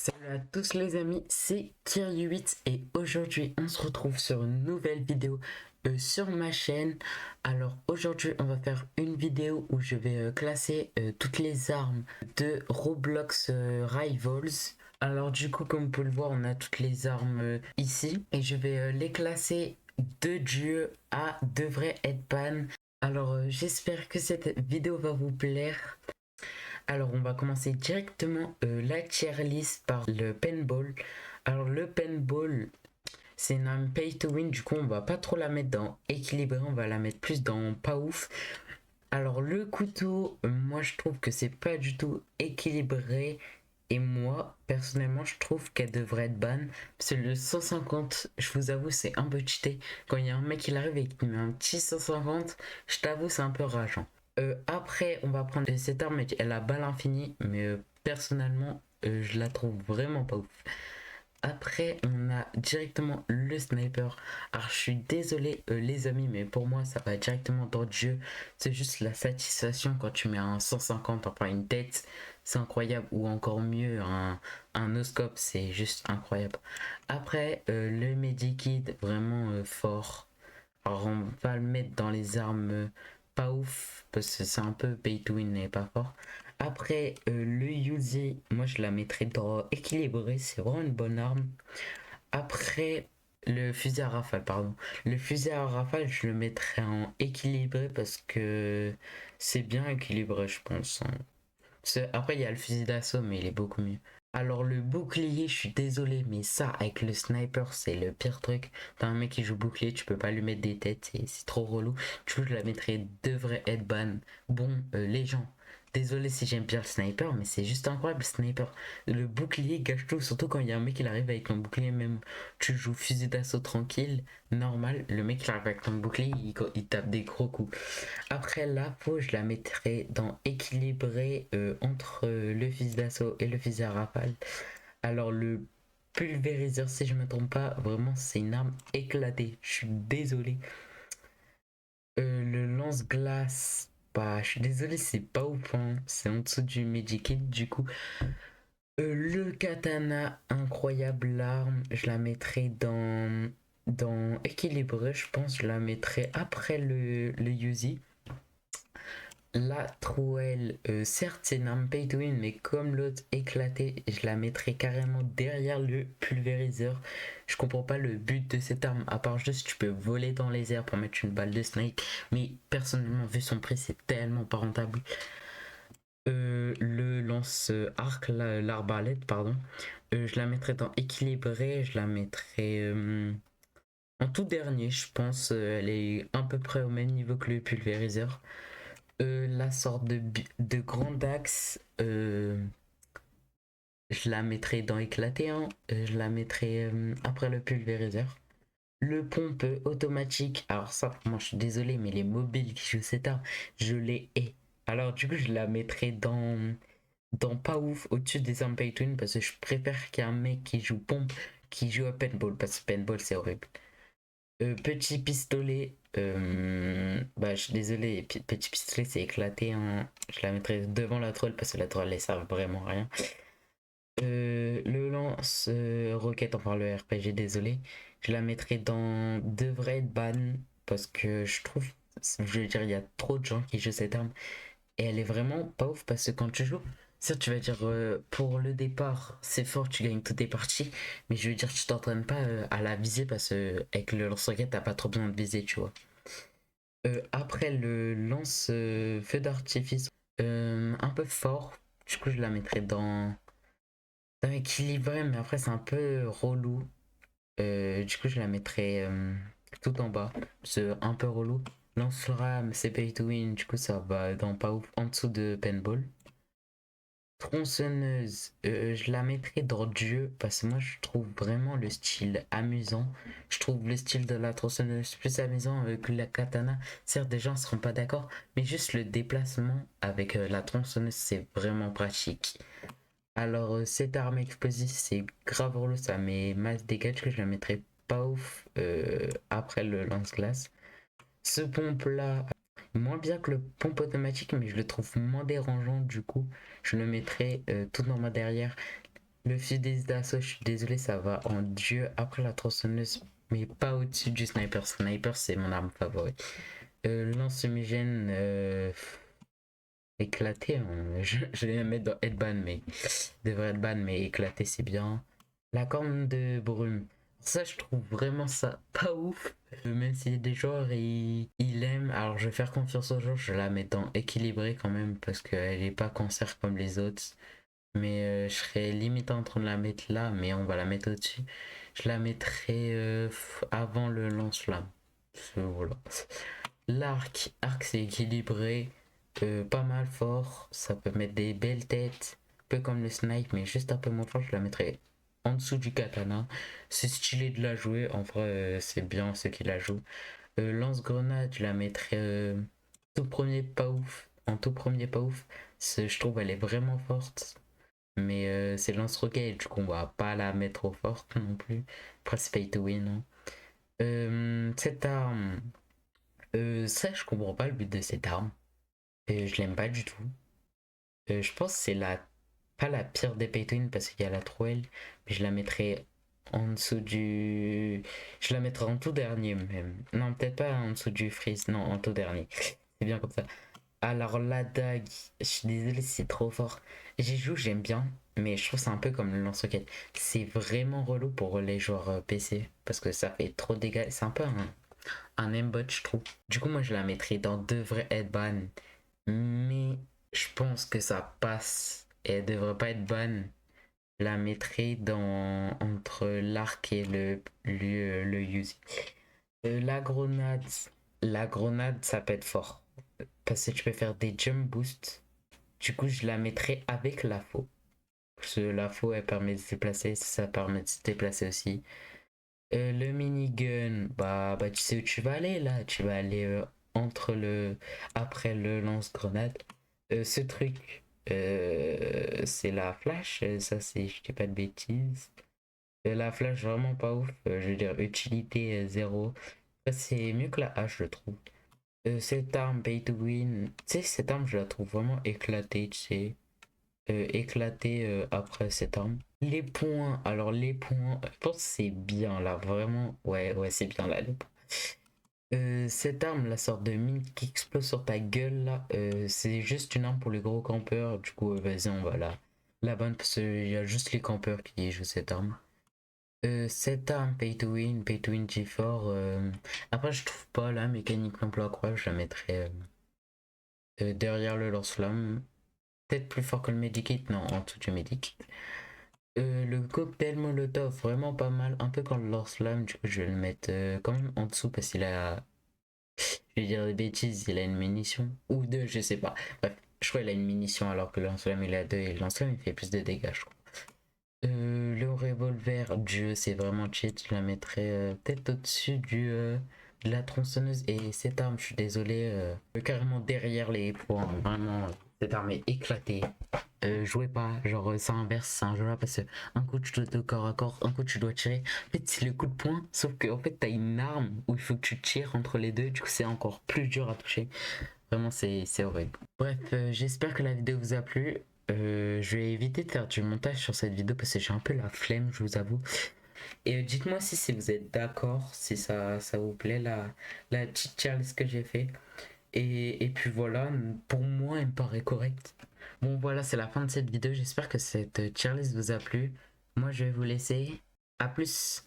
Salut à tous les amis, c'est Kiryu8 et aujourd'hui on se retrouve sur une nouvelle vidéo sur ma chaîne. Alors aujourd'hui on va faire une vidéo où je vais classer toutes les armes de Roblox Rivals. Alors du coup comme vous pouvez le voir on a toutes les armes ici et je vais les classer de Dieu à devrait être ban. Alors j'espère que cette vidéo va vous plaire. Alors, on va commencer directement la tier list par le paintball. Alors, le paintball, c'est une arme pay to win. Du coup, on va pas trop la mettre dans équilibré. On va la mettre plus dans pas ouf. Alors, le couteau, moi, je trouve que c'est pas du tout équilibré. Et moi, personnellement, je trouve qu'elle devrait être ban. Parce que le 150, je vous avoue, c'est un peu cheaté. Quand il y a un mec qui arrive et qui met un petit 150, je t'avoue, c'est un peu rageant. Après, on va prendre cette arme, elle a balle infinie, mais personnellement, je la trouve vraiment pas ouf. Après, on a directement le sniper. Alors, je suis désolé, les amis, mais pour moi, ça va directement dans le jeu. C'est juste la satisfaction quand tu mets un 150, enfin une tête, c'est incroyable. Ou encore mieux, un no-scope, c'est juste incroyable. Après, le medikit, vraiment fort. Alors on va le mettre dans les armes pas ouf parce que c'est un peu pay to win et pas fort. Après le Uzi, moi je la mettrais dans équilibré, c'est vraiment une bonne arme. Après le fusil à rafale, pardon. Le fusil à rafale, je le mettrais en équilibré parce que c'est bien équilibré, je pense, hein. Après, il y a le fusil d'assaut, mais il est beaucoup mieux. Alors, le bouclier, je suis désolé, mais ça, avec le sniper, c'est le pire truc. T'as un mec qui joue bouclier, tu peux pas lui mettre des têtes, c'est trop relou. Du coup, je la mettrais, devrait être ban. Bon, les gens, désolé si j'aime bien le sniper, mais c'est juste incroyable le sniper. Le bouclier gâche tout, surtout quand il y a un mec qui arrive avec un bouclier, même tu joues fusil d'assaut tranquille, normal, le mec qui arrive avec un bouclier, il tape des gros coups. Après la peau, je la mettrais dans équilibré entre le fusil d'assaut et le fusil à rafale. Alors le pulvériseur, si je me trompe pas, vraiment c'est une arme éclatée. Je suis désolé. Le lance-glace, bah je suis désolé, c'est pas ouf, hein. C'est en dessous du Medikit du coup. Le katana, incroyable arme, je la mettrais dans équilibré, je pense. Je la mettrais après le Uzi. La trouelle, certes c'est une arme pay to win, mais comme l'autre éclatée, je la mettrais carrément derrière le pulvériseur. Je comprends pas le but de cette arme, à part juste tu peux voler dans les airs pour mettre une balle de snipe, mais personnellement vu son prix c'est tellement pas rentable. Le lance-arc, l'arbalète, pardon, je la mettrais dans équilibré, je la mettrais en tout dernier, je pense, elle est à peu près au même niveau que le pulvériseur. La sorte de grand axe, je la mettrai dans éclaté, hein. Je la mettrai après le pulvériseur. Le pompe automatique, alors ça, moi je suis désolé, mais les mobiles qui jouent cette arme, je les hais. Alors du coup, je la mettrai dans pas ouf au-dessus des armes pay to win parce que je préfère qu'il y ait un mec qui joue pompe qui joue à paintball parce que paintball c'est horrible. Petit pistolet, bah, je suis désolé, petit pistolet c'est éclaté, hein. Je la mettrai devant la troll parce que la troll elle sert vraiment à rien. Le lance roquette, enfin le RPG, désolé, je la mettrai dans devrait être ban parce que je trouve, je veux dire, il y a trop de gens qui jouent cette arme et elle est vraiment pas ouf parce que quand tu joues, certes tu vas dire pour le départ c'est fort, tu gagnes toutes tes parties, mais je veux dire tu t'entraînes pas à la viser parce que avec le lance-roquette t'as pas trop besoin de viser, tu vois. Après le lance feu d'artifice, un peu fort, du coup je la mettrai dans équilibré, mais après c'est un peu relou. Du coup je la mettrai tout en bas, c'est un peu relou. Lance-flamme c'est pay to win, du coup ça va dans pas ouf, en dessous de paintball. Tronçonneuse, je la mettrais dans Dieu parce que moi je trouve vraiment le style amusant. Je trouve le style de la tronçonneuse plus amusant que la katana. Certes, des gens ne seront pas d'accord, mais juste le déplacement avec la tronçonneuse c'est vraiment pratique. Alors, cette arme explosive c'est grave relou, ça met masse dégâts que je la mettrais pas ouf après le lance-glace. Ce pompe là, moins bien que le pompe automatique, mais je le trouve moins dérangeant. Du coup, je le mettrai tout dans ma derrière. Le fusil d'assaut, je suis désolé, ça va en dieu après la tronçonneuse, mais pas au-dessus du sniper. Sniper, c'est mon arme favorite. Lance-fumigène, éclaté, hein. Je vais la mettre dans headban, mais devrait headban, mais éclaté, c'est bien. La corne de brume. Ça, je trouve vraiment ça pas ouf. Même si des joueurs ils aiment, alors je vais faire confiance aux joueurs, je la mets dans équilibré quand même parce qu'elle est pas cancer comme les autres. Mais je serais limite en train de la mettre là, mais on va la mettre au-dessus. Je la mettrai avant le lance-flamme. Voilà. Arc c'est équilibré, pas mal fort. Ça peut mettre des belles têtes, peu comme le snipe, mais juste un peu moins fort. Je la mettrai en dessous du katana. C'est stylé de la jouer. En vrai, c'est bien ceux qui la jouent. Lance-grenade, je la mettrai tout premier pas ouf. En tout premier pas ouf. Je trouve elle est vraiment forte. Mais c'est lance-roquette, du coup on va pas la mettre trop forte non plus. Après c'est pay to win, hein. Cette arme, ça je comprends pas le but de cette arme. Je l'aime pas du tout. Je pense que c'est pas la pire des pay to win parce qu'il y a la trouelle, mais je la mettrais en dessous du. Je la mettrais en tout dernier même. Non, peut-être pas en dessous du freeze, non, en tout dernier. C'est bien comme ça. Alors la dague, je suis désolé, c'est trop fort. J'y joue, j'aime bien, mais je trouve c'est un peu comme le lance-roquette. C'est vraiment relou pour les joueurs PC parce que ça fait trop de dégâts. C'est un peu un aimbot, je trouve. Du coup, moi je la mettrais dans deux vrais headbans, mais je pense que ça passe et elle devrait pas être ban. Je la mettrais dans entre l'arc et le Uzi. La grenade, ça peut être fort parce que tu peux faire des jump boosts. Du coup, je la mettrai avec la faux. Parce que la faux, elle permet de se déplacer, ça permet de se déplacer aussi. Le minigun, bah, tu sais où tu vas aller là. Tu vas aller entre le. Après le lance-grenade. Ce truc, c'est la flash. Ça, c'est. Je dis pas de bêtises. La flash, vraiment pas ouf. Je veux dire, utilité zéro. C'est mieux que la hache, je trouve. Cette arme pay to win, tu sais, cette arme, je la trouve vraiment éclatée, tu sais. Éclatée après cette arme. Les points, alors les points, je pense que c'est bien là, vraiment. Ouais, ouais, c'est bien là, les points. Cette arme, la sorte de mine qui explose sur ta gueule là, c'est juste une arme pour les gros campeurs. Du coup, vas-y, on va la bonne parce qu'il y a juste les campeurs qui jouent cette arme. Cette arme pay to win G4. Après, je trouve pas la mécanique l'emploi croix, je la mettrais derrière le lance-flamme. Peut-être plus fort que le medikit, non, en dessous du medikit. Le cocktail molotov, vraiment pas mal, un peu comme le lance-flamme, du coup je vais le mettre quand même en dessous parce qu'il a, je vais dire des bêtises, il a une munition, ou deux, je sais pas. Bref, je crois qu'il a une munition alors que le lance-flamme il a deux et le lance-flamme il fait plus de dégâts, je crois. Le revolver Dieu, c'est vraiment cheat. Je la mettrais peut-être au-dessus de la tronçonneuse. Et cette arme, je suis désolé, carrément derrière les points. Vraiment, cette arme est éclatée. Jouez pas, genre ça inverse, c'est un jeu parce que un coup tu dois te corps à corps, un coup tu dois tirer. En fait, c'est le coup de poing, sauf que en fait, t'as une arme où il faut que tu tires entre les deux. Du coup, c'est encore plus dur à toucher. Vraiment, c'est horrible. Bref, j'espère que la vidéo vous a plu. Je vais éviter de faire du montage sur cette vidéo parce que j'ai un peu la flemme, je vous avoue. Et dites-moi si vous êtes d'accord, si ça vous plaît, la petite challenge que j'ai fait. Et puis voilà, pour moi, elle me paraît correcte. Bon, voilà, c'est la fin de cette vidéo. J'espère que cette challenge vous a plu. Moi, je vais vous laisser. À plus!